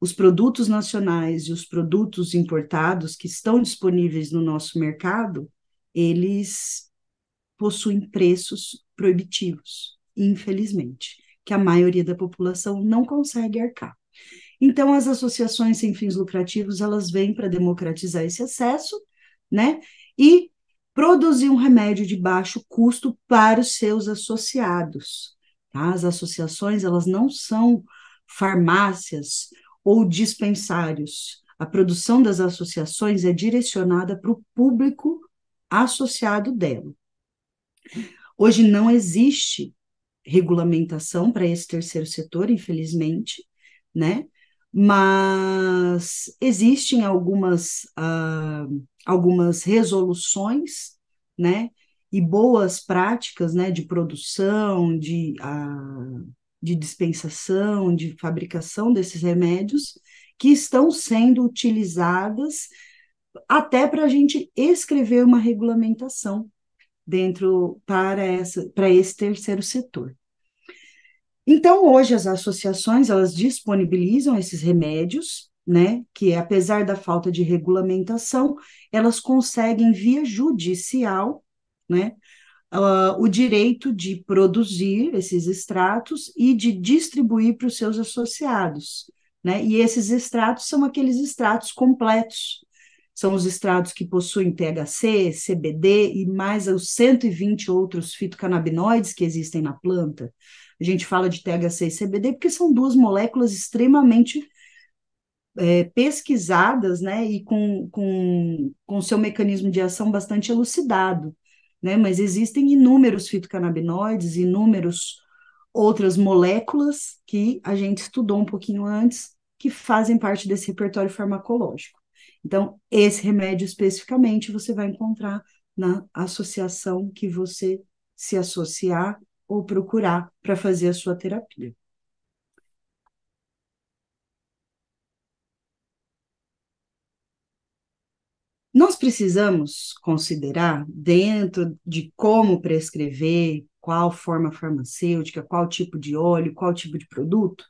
os produtos nacionais e os produtos importados que estão disponíveis no nosso mercado, eles possuem preços proibitivos, infelizmente, que a maioria da população não consegue arcar. Então, as associações sem fins lucrativos, elas vêm para democratizar esse acesso, né? E produzir um remédio de baixo custo para os seus associados. Tá? As associações, elas não são farmácias ou dispensários. A produção das associações é direcionada para o público associado dela. Hoje não existe regulamentação para esse terceiro setor, infelizmente, né? Mas existem algumas resoluções, né? E boas práticas, né? De produção, de dispensação, de fabricação desses remédios, que estão sendo utilizadas até para a gente escrever uma regulamentação para esse terceiro setor. Então, hoje as associações, elas disponibilizam esses remédios, né, que apesar da falta de regulamentação, elas conseguem via judicial, né, o direito de produzir esses extratos e de distribuir para os seus associados, né, e esses extratos são aqueles extratos completos, são os extratos que possuem THC, CBD e mais os 120 outros fitocannabinoides que existem na planta. A gente fala de THC e CBD porque são duas moléculas extremamente pesquisadas, né, e com seu mecanismo de ação bastante elucidado, né, mas existem inúmeros fitocannabinoides, inúmeras outras moléculas que a gente estudou um pouquinho antes, que fazem parte desse repertório farmacológico. Então, esse remédio especificamente você vai encontrar na associação que você se associar ou procurar para fazer a sua terapia. Nós precisamos considerar, dentro de como prescrever, qual forma farmacêutica, qual tipo de óleo, qual tipo de produto,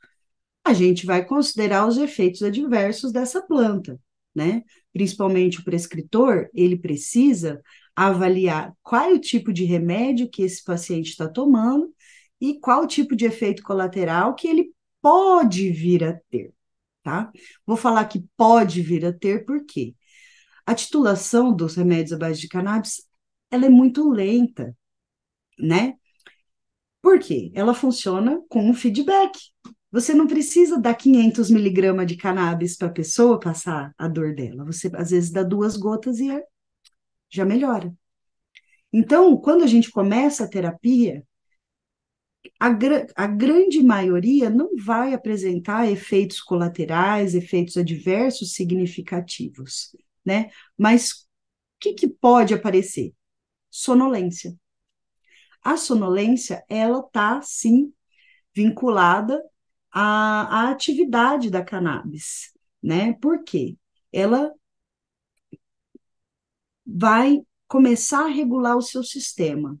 a gente vai considerar os efeitos adversos dessa planta, né? Principalmente o prescritor, ele precisa avaliar qual é o tipo de remédio que esse paciente está tomando e qual o tipo de efeito colateral que ele pode vir a ter, tá? Vou falar que pode vir a ter, por quê? A titulação dos remédios à base de cannabis, ela é muito lenta, né? Por quê? Ela funciona com um feedback. Você não precisa dar 500 miligramas de cannabis para a pessoa passar a dor dela. Você, às vezes, dá 2 gotas e já melhora. Então, quando a gente começa a terapia, a grande maioria não vai apresentar efeitos colaterais, efeitos adversos significativos, né? Mas o que pode aparecer? Sonolência. A sonolência, ela está, sim, vinculada à atividade da cannabis, né? Por quê? Ela vai começar a regular o seu sistema.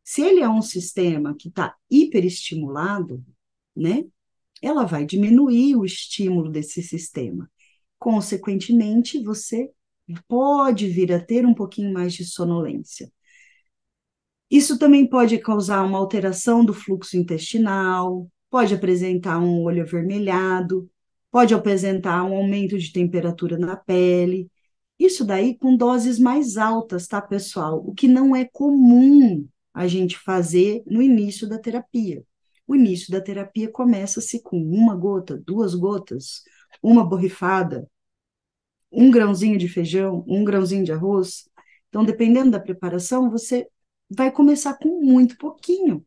Se ele é um sistema que está hiperestimulado, né? Ela vai diminuir o estímulo desse sistema. Consequentemente, você pode vir a ter um pouquinho mais de sonolência. Isso também pode causar uma alteração do fluxo intestinal, pode apresentar um olho avermelhado, pode apresentar um aumento de temperatura na pele. Isso daí com doses mais altas, tá, pessoal? O que não é comum a gente fazer no início da terapia. O início da terapia começa-se com 1 gota, 2 gotas, uma borrifada, 1 grãozinho de feijão, 1 grãozinho de arroz. Então, dependendo da preparação, você vai começar com muito pouquinho.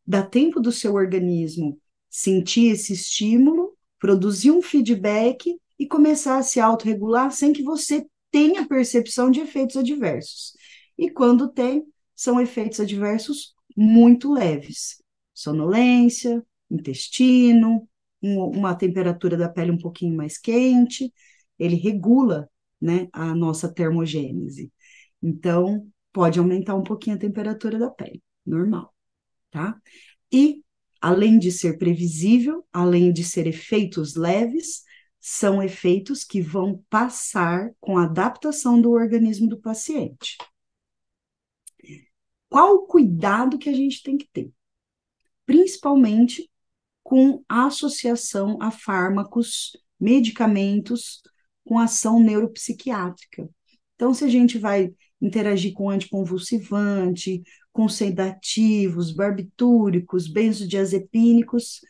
Dá tempo do seu organismo sentir esse estímulo, produzir um feedback e começar a se autorregular sem que você tenha percepção de efeitos adversos. E quando tem, são efeitos adversos muito leves. sonolência, intestino, uma temperatura da pele um pouquinho mais quente, ele regula, né, a nossa termogênese. Então, pode aumentar um pouquinho a temperatura da pele, normal, tá? E, além de ser previsível, além de ser efeitos leves, são efeitos que vão passar com a adaptação do organismo do paciente. Qual o cuidado que a gente tem que ter? Principalmente com a associação a fármacos, medicamentos com ação neuropsiquiátrica. Então, se a gente vai interagir com anticonvulsivante, com sedativos, barbitúricos, benzodiazepínicos,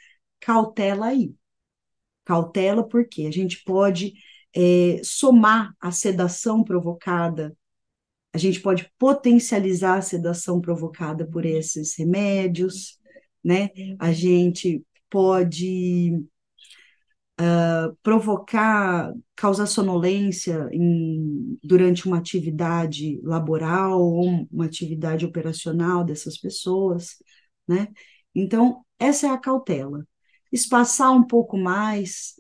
cautela aí. Cautela porque a gente pode somar a sedação provocada, a gente pode potencializar a sedação provocada por esses remédios, né? A gente pode provocar, causar sonolência durante uma atividade laboral ou uma atividade operacional dessas pessoas, né? Então, essa é a cautela. Espaçar um pouco mais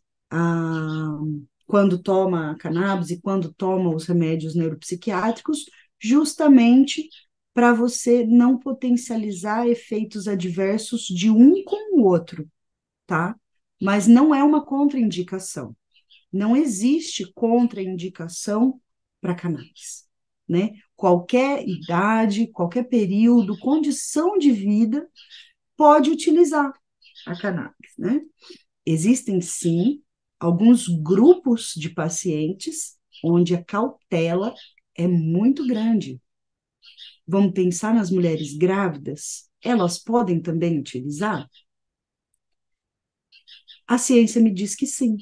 quando toma a cannabis e quando toma os remédios neuropsiquiátricos, justamente para você não potencializar efeitos adversos de um com o outro, tá? Mas não é uma contraindicação. Não existe contraindicação para cannabis, né? Qualquer idade, qualquer período, condição de vida pode utilizar a cannabis, né? Existem, sim, alguns grupos de pacientes onde a cautela é muito grande. Vamos pensar nas mulheres grávidas? Elas podem também utilizar? A ciência me diz que sim,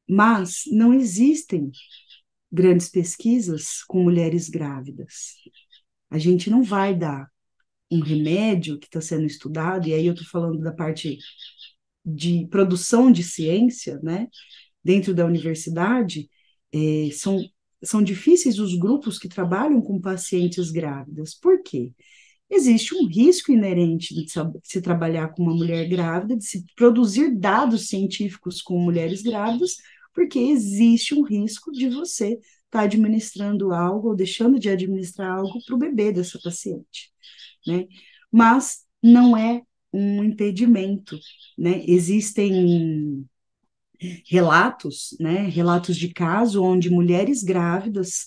mas não existem grandes pesquisas com mulheres grávidas. A gente não vai dar um remédio que está sendo estudado, e aí eu estou falando da parte de produção de ciência, né? Dentro da universidade, são difíceis os grupos que trabalham com pacientes grávidas. Por quê? Existe um risco inerente de se trabalhar com uma mulher grávida, de se produzir dados científicos com mulheres grávidas, porque existe um risco de você estar administrando algo ou deixando de administrar algo para o bebê dessa paciente, né? Mas não é um impedimento, né? Existem relatos, né? Relatos de caso onde mulheres grávidas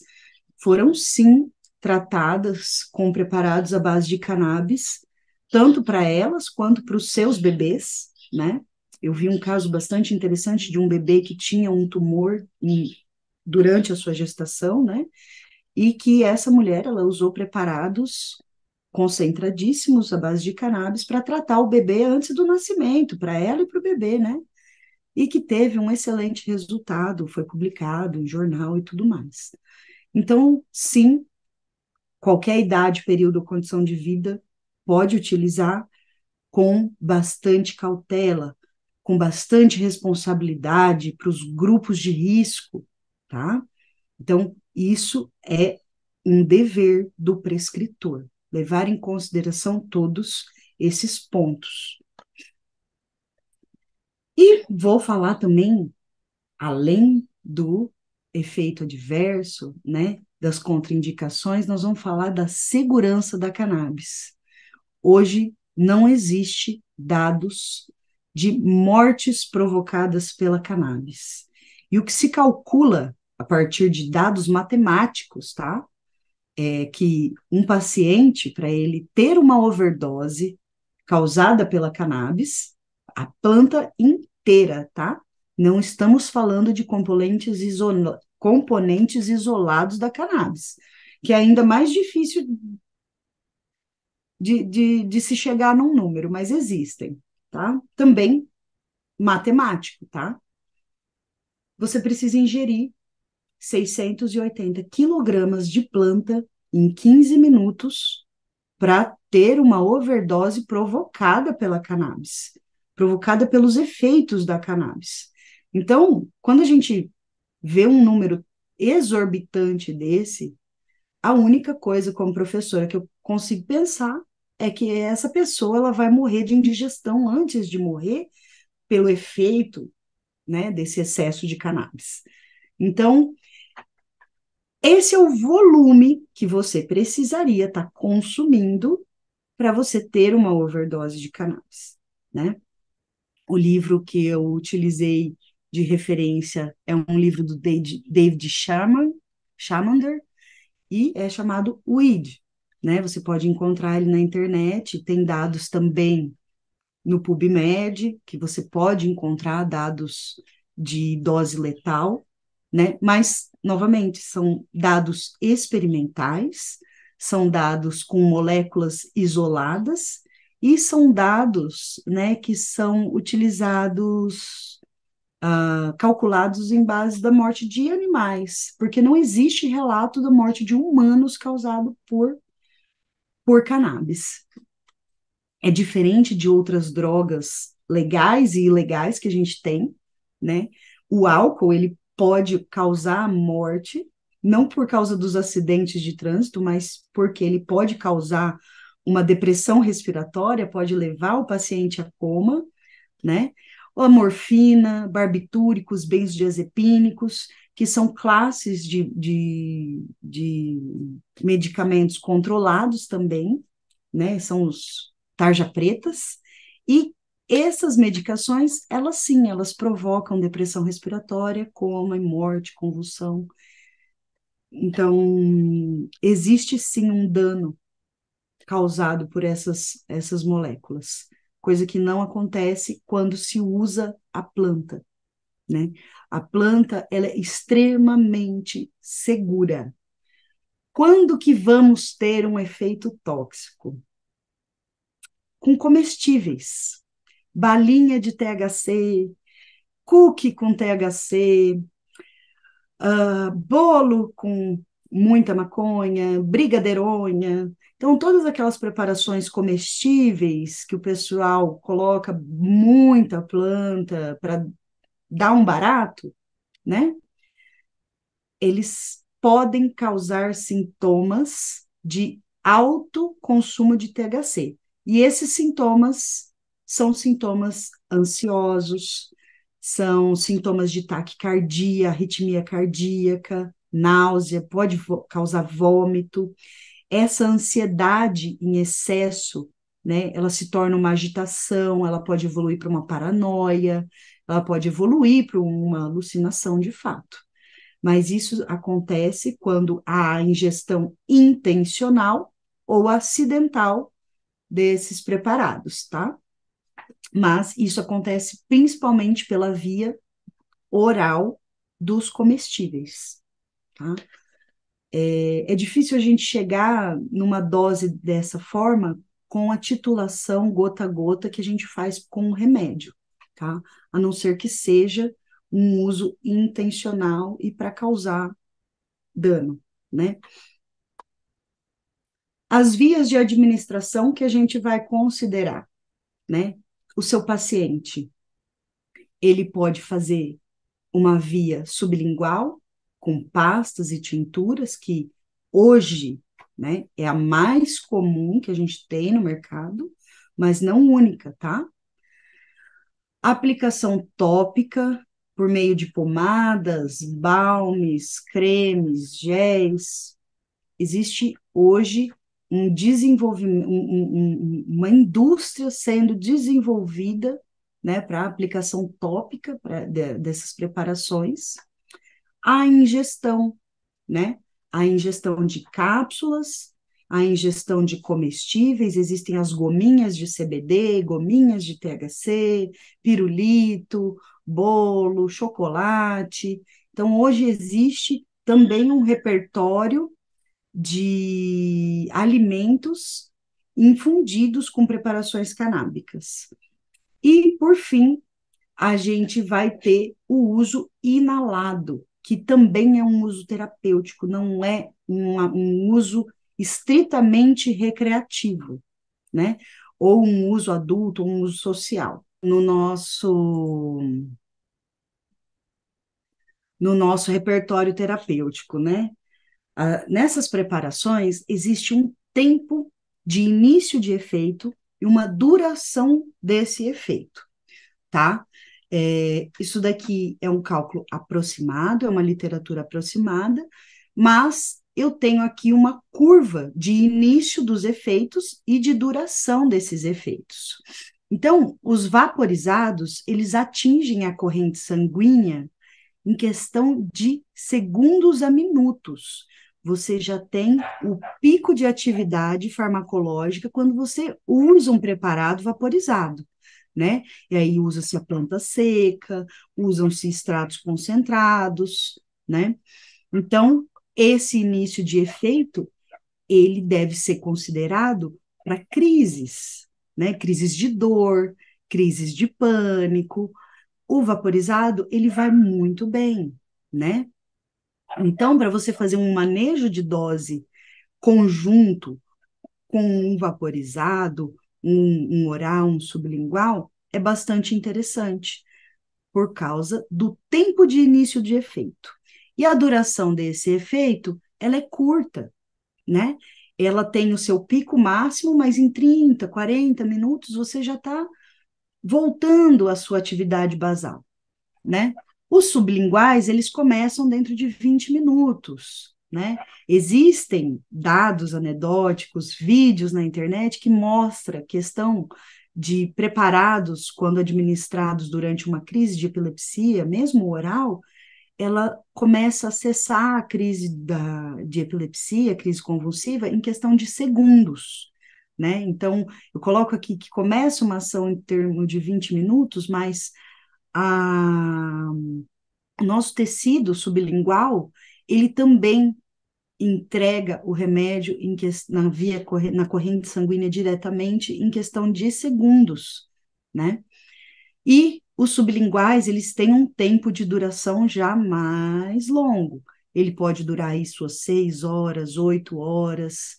foram sim tratadas com preparados à base de cannabis, tanto para elas quanto para os seus bebês, né? Eu vi um caso bastante interessante de um bebê que tinha um tumor durante a sua gestação, né? E que essa mulher, ela usou preparados concentradíssimos à base de cannabis para tratar o bebê antes do nascimento, para ela e para o bebê, né? E que teve um excelente resultado, foi publicado em jornal e tudo mais. Então, sim, qualquer idade, período ou condição de vida pode utilizar com bastante cautela, com bastante responsabilidade para os grupos de risco, tá? Então, isso é um dever do prescritor, levar em consideração todos esses pontos. E vou falar também, além do efeito adverso, né, das contraindicações, nós vamos falar da segurança da cannabis. Hoje não existe dados de mortes provocadas pela cannabis. E o que se calcula a partir de dados matemáticos, tá? É que um paciente, para ele ter uma overdose causada pela cannabis, a planta inteira, tá? Não estamos falando de componentes isolados da cannabis, que é ainda mais difícil de se chegar num número, mas existem, tá? Também matemático, tá? Você precisa ingerir 680 quilogramas de planta em 15 minutos para ter uma overdose provocada pela cannabis, provocada pelos efeitos da cannabis. Então, quando a gente vê um número exorbitante desse, a única coisa como professora que eu consigo pensar é que essa pessoa ela vai morrer de indigestão antes de morrer pelo efeito, né, desse excesso de cannabis. Então, esse é o volume que você precisaria estar consumindo para você ter uma overdose de cannabis, né? O livro que eu utilizei de referência é um livro do David Shamender, e é chamado Weed, né? Você pode encontrar ele na internet, tem dados também no PubMed, que você pode encontrar dados de dose letal, né? Mas, novamente, são dados experimentais, são dados com moléculas isoladas e são dados, né, que são utilizados, calculados em base da morte de animais, porque não existe relato da morte de humanos causado por cannabis. É diferente de outras drogas legais e ilegais que a gente tem, né? O álcool, ele pode causar morte, não por causa dos acidentes de trânsito, mas porque ele pode causar uma depressão respiratória, pode levar o paciente a coma, né? A morfina, barbitúricos, benzodiazepínicos, que são classes de medicamentos controlados também, né? São os tarja pretas, e essas medicações, elas sim, elas provocam depressão respiratória, coma, morte, convulsão. Então, existe sim um dano causado por essas moléculas, coisa que não acontece quando se usa a planta, né? A planta, ela é extremamente segura. Quando que vamos ter um efeito tóxico? Com comestíveis, balinha de THC, cookie com THC, bolo com muita maconha, brigadeironha. Então, todas aquelas preparações comestíveis que o pessoal coloca muita planta para dar um barato, né? Eles podem causar sintomas de alto consumo de THC. E esses sintomas são sintomas ansiosos, são sintomas de taquicardia, arritmia cardíaca, náusea, pode causar vômito. Essa ansiedade em excesso, né, ela se torna uma agitação, ela pode evoluir para uma paranoia, ela pode evoluir para uma alucinação de fato. Mas isso acontece quando há ingestão intencional ou acidental desses preparados, tá? Mas isso acontece principalmente pela via oral dos comestíveis, tá? É difícil a gente chegar numa dose dessa forma com a titulação gota a gota que a gente faz com o remédio, tá? A não ser que seja um uso intencional e para causar dano, né? As vias de administração que a gente vai considerar, né? O seu paciente, ele pode fazer uma via sublingual, com pastas e tinturas, que hoje, né, é a mais comum que a gente tem no mercado, mas não única, tá? Aplicação tópica, por meio de pomadas, balmes, cremes, géis. Existe hoje um desenvolvimento, uma indústria sendo desenvolvida, né, para aplicação tópica dessas preparações, a ingestão, né? A ingestão de cápsulas, a ingestão de comestíveis, existem as gominhas de CBD, gominhas de THC, pirulito, bolo, chocolate. Então, hoje existe também um repertório de alimentos infundidos com preparações canábicas. E, por fim, a gente vai ter o uso inalado, que também é um uso terapêutico, não é um uso estritamente recreativo, né? Ou um uso adulto, ou um uso social. No nosso repertório terapêutico, né? Nessas preparações, existe um tempo de início de efeito e uma duração desse efeito, tá? Isso daqui é um cálculo aproximado, é uma literatura aproximada, mas eu tenho aqui uma curva de início dos efeitos e de duração desses efeitos. Então, os vaporizados, eles atingem a corrente sanguínea em questão de segundos a minutos. Você já tem o pico de atividade farmacológica quando você usa um preparado vaporizado, né? E aí usa-se a planta seca, usam-se extratos concentrados, né? Então, esse início de efeito, ele deve ser considerado para crises, né? Crises de dor, crises de pânico. O vaporizado, ele vai muito bem, né? Então, para você fazer um manejo de dose conjunto com um vaporizado, um oral, um sublingual, é bastante interessante, por causa do tempo de início de efeito. E a duração desse efeito, ela é curta, né? Ela tem o seu pico máximo, mas em 30, 40 minutos você já está voltando à sua atividade basal, né? Os sublinguais, eles começam dentro de 20 minutos, né? Existem dados anedóticos, vídeos na internet que mostram a questão de preparados, quando administrados durante uma crise de epilepsia, mesmo oral, ela começa a cessar a crise de epilepsia, crise convulsiva, em questão de segundos, né? Então, eu coloco aqui que começa uma ação em termos de 20 minutos, mas a, o nosso tecido sublingual, ele também entrega o remédio na corrente sanguínea diretamente em questão de segundos, né? E os sublinguais, eles têm um tempo de duração já mais longo. Ele pode durar aí suas 6 horas, 8 horas,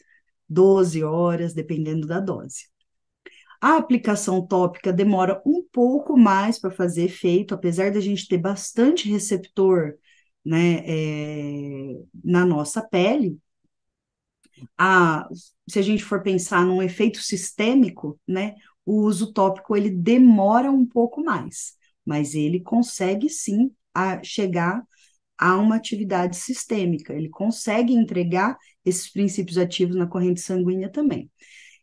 12 horas, dependendo da dose. A aplicação tópica demora um pouco mais para fazer efeito, apesar da gente ter bastante receptor, né, na nossa pele. Se a gente for pensar num efeito sistêmico, né, o uso tópico ele demora um pouco mais, mas ele consegue sim chegar a uma atividade sistêmica, ele consegue entregar esses princípios ativos na corrente sanguínea também.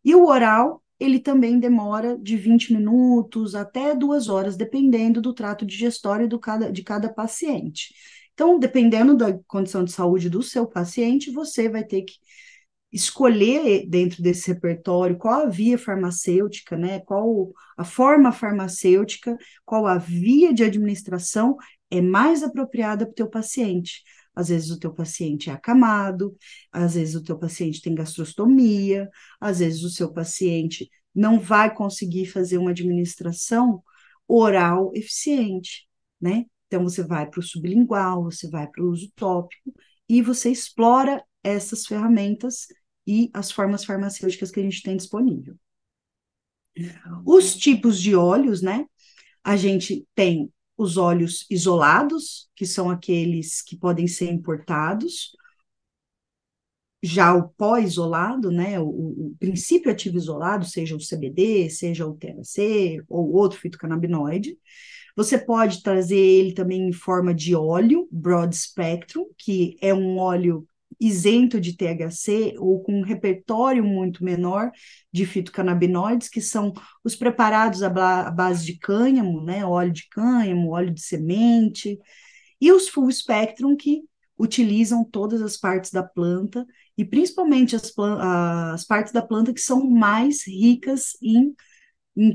E o oral, ele também demora de 20 minutos até 2 horas, dependendo do trato digestório de cada paciente. Então, dependendo da condição de saúde do seu paciente, você vai ter que escolher dentro desse repertório qual a via farmacêutica, né? Qual a forma farmacêutica, qual a via de administração é mais apropriada para o teu paciente. Às vezes o teu paciente é acamado, às vezes o teu paciente tem gastrostomia, às vezes o seu paciente não vai conseguir fazer uma administração oral eficiente, né? Então você vai para o sublingual, você vai para o uso tópico e você explora essas ferramentas e as formas farmacêuticas que a gente tem disponível. Os tipos de óleos, né? A gente tem os óleos isolados, que são aqueles que podem ser importados. Já o pó-isolado, né? O princípio ativo isolado, seja o CBD, seja o THC ou outro fitocannabinoide. Você pode trazer ele também em forma de óleo, broad spectrum, que é um óleo isento de THC ou com um repertório muito menor de fitocannabinoides, que são os preparados à base de cânhamo, né? Óleo de cânhamo, óleo de semente, e os full spectrum, que utilizam todas as partes da planta, e principalmente as partes da planta que são mais ricas em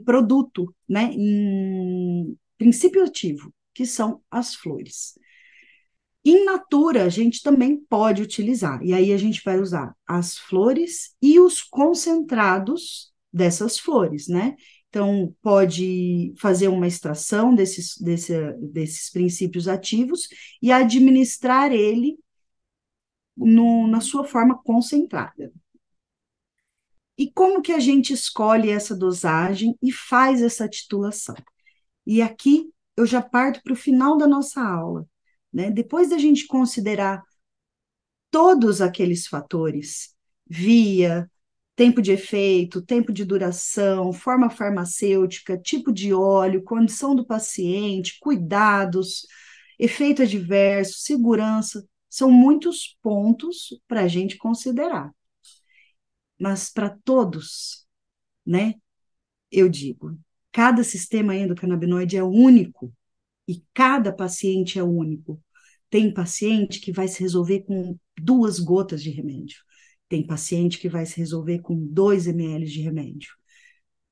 produto, né? Em princípio ativo, que são as flores. In natura, a gente também pode utilizar, e aí a gente vai usar as flores e os concentrados dessas flores, né? Então, pode fazer uma extração desses princípios ativos e administrar ele na sua forma concentrada. E como que a gente escolhe essa dosagem e faz essa titulação? E aqui eu já parto para o final da nossa aula, né? Depois da gente considerar todos aqueles fatores, via, tempo de efeito, tempo de duração, forma farmacêutica, tipo de óleo, condição do paciente, cuidados, efeito adverso, segurança, são muitos pontos para a gente considerar. Mas para todos, né, eu digo, cada sistema endocannabinoide é único e cada paciente é único. Tem paciente que vai se resolver com 2 gotas de remédio. Tem paciente que vai se resolver com 2 ml de remédio.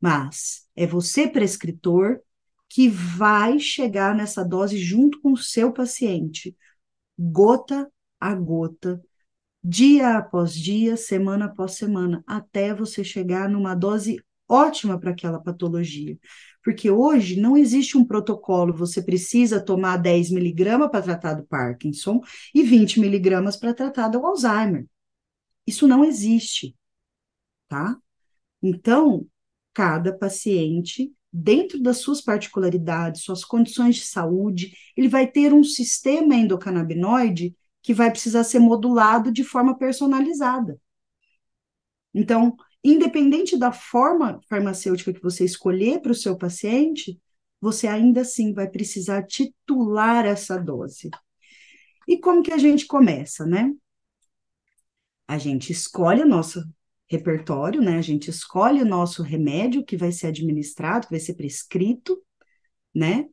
Mas é você, prescritor, que vai chegar nessa dose junto com o seu paciente, gota a gota, dia após dia, semana após semana, até você chegar numa dose ótima para aquela patologia. Porque hoje não existe um protocolo, você precisa tomar 10 miligramas para tratar do Parkinson e 20 miligramas para tratar do Alzheimer. Isso não existe, tá? Então, cada paciente, dentro das suas particularidades, suas condições de saúde, ele vai ter um sistema endocannabinoide que vai precisar ser modulado de forma personalizada. Então, independente da forma farmacêutica que você escolher para o seu paciente, você ainda assim vai precisar titular essa dose. E como que a gente começa, né? A gente escolhe o nosso repertório, né? A gente escolhe o nosso remédio que vai ser administrado, que vai ser prescrito, né?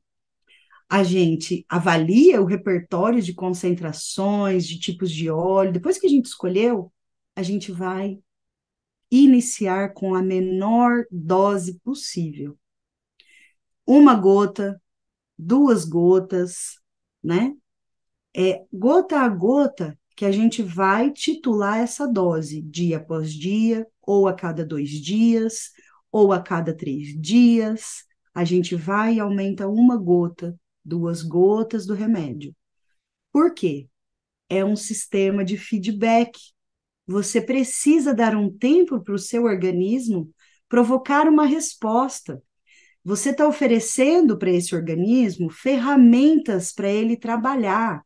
A gente avalia o repertório de concentrações, de tipos de óleo. Depois que a gente escolheu, a gente vai iniciar com a menor dose possível. 1 gota, 2 gotas, né? É gota a gota que a gente vai titular essa dose, dia após dia, ou a cada 2 dias, ou a cada 3 dias. A gente vai e aumenta 1 gota, 2 gotas do remédio. Por quê? É um sistema de feedback. Você precisa dar um tempo para o seu organismo provocar uma resposta. Você está oferecendo para esse organismo ferramentas para ele trabalhar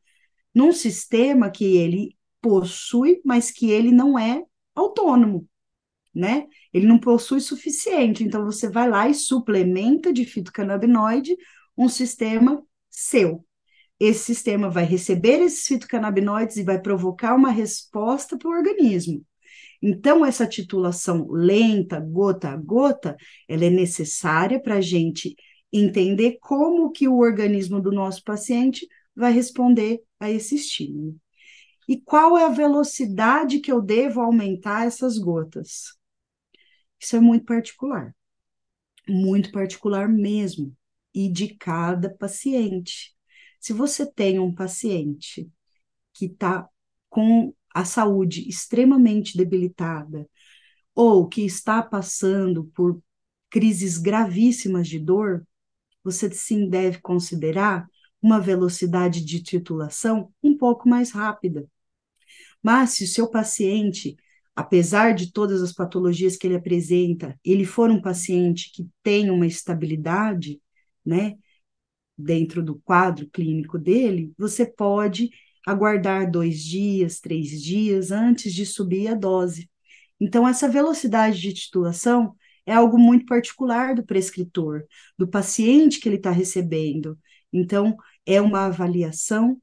num sistema que ele possui, mas que ele não é autônomo, né? Ele não possui suficiente. Então, você vai lá e suplementa de fitocannabinoide um sistema seu. Esse sistema vai receber esses fitocannabinoides e vai provocar uma resposta para o organismo. Então, essa titulação lenta, gota a gota, ela é necessária para a gente entender como que o organismo do nosso paciente vai responder a esse estímulo. E qual é a velocidade que eu devo aumentar essas gotas? Isso é muito particular mesmo, e de cada paciente. Se você tem um paciente que está com a saúde extremamente debilitada, ou que está passando por crises gravíssimas de dor, você sim deve considerar uma velocidade de titulação um pouco mais rápida. Mas se o seu paciente, apesar de todas as patologias que ele apresenta, ele for um paciente que tem uma estabilidade, né, dentro do quadro clínico dele, você pode aguardar 2 dias, 3 dias antes de subir a dose. Então, essa velocidade de titulação é algo muito particular do prescritor, do paciente que ele está recebendo. Então, é uma avaliação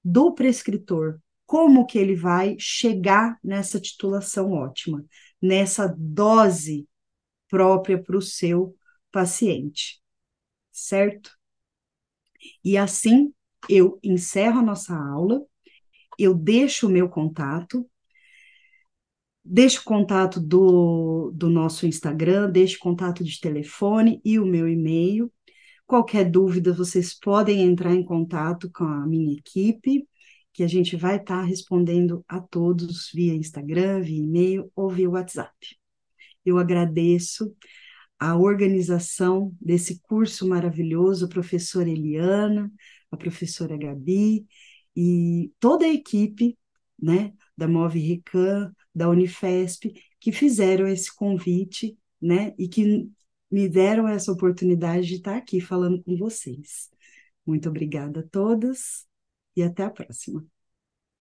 do prescritor, como que ele vai chegar nessa titulação ótima, nessa dose própria para o seu paciente, certo? E assim, eu encerro a nossa aula, eu deixo o meu contato, deixo o contato do nosso Instagram, deixo o contato de telefone e o meu e-mail. Qualquer dúvida, vocês podem entrar em contato com a minha equipe, que a gente vai estar respondendo a todos via Instagram, via e-mail ou via WhatsApp. Eu agradeço a organização desse curso maravilhoso, a professora Eliana, a professora Gabi e toda a equipe, né, da Move Rican, da Unifesp, que fizeram esse convite, né, e que me deram essa oportunidade de estar aqui falando com vocês. Muito obrigada a todas e até a próxima.